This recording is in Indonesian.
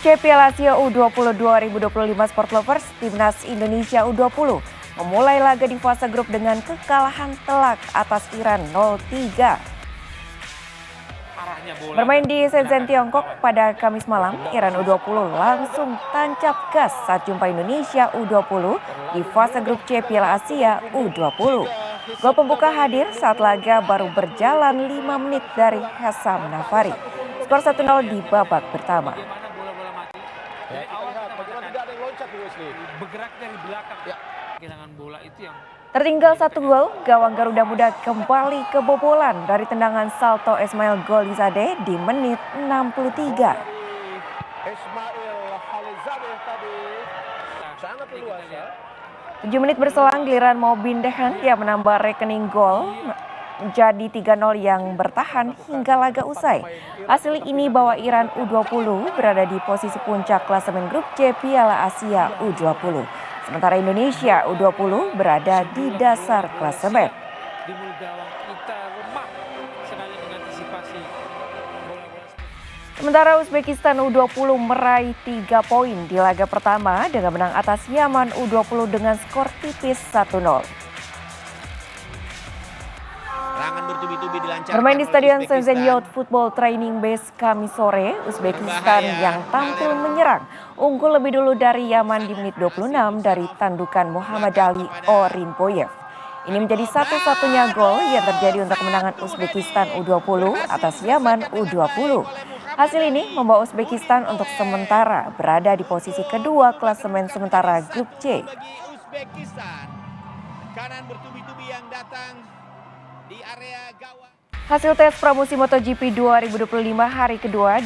Piala Asia U20 2025 Sport Lovers, Timnas Indonesia U20 memulai laga di fase grup dengan kekalahan telak atas Iran 0-3. Bermain di Shenzhen, Tiongkok pada Kamis malam, Iran U20 langsung tancap gas saat jumpa Indonesia U20 di fase grup C Piala Asia U20. Gol pembuka hadir saat laga baru berjalan 5 menit dari Hesam Nafari. Skor 1-0 di babak pertama. Jadi awal bagaimana tidak ada yang loncat di Wesley. Bergerak dari belakang. Kehilangan bola itu yang Tertinggal 1 gol, gawang Garuda Muda kembali kebobolan dari tendangan salto Ismail Golizadeh di menit 63. Ismail Golizadeh tadi sangat luas. 7 menit berselang giliran Mobin Dehan yang menambah rekening gol menjadi 3-0 yang bertahan hingga laga usai. Hasil ini bawa Iran U20 berada di posisi puncak klasemen grup C Piala Asia U20. Sementara Indonesia U20 berada di dasar klasemen. di mulut gawang kita lemah sekali mengantisipasi bola-bola. Sementara Uzbekistan U20 meraih 3 poin di laga pertama dengan menang atas Yaman U20 dengan skor tipis 1-0. Bermain di Stadion Shenzhen Youth Football Training Base Kamis sore, Uzbekistan yang tampil menyerang unggul lebih dulu dari Yaman di menit 26 dari tandukan Muhammad Ali Orinboyev. Ini menjadi satu-satunya gol yang terjadi untuk kemenangan Uzbekistan U20 atas Yaman U20. Hasil ini membawa Uzbekistan untuk sementara berada di posisi kedua klasemen sementara grup C. Kanan bertubi-tubi yang datang di area gawang. Hasil tes pramusim MotoGP 2025 hari kedua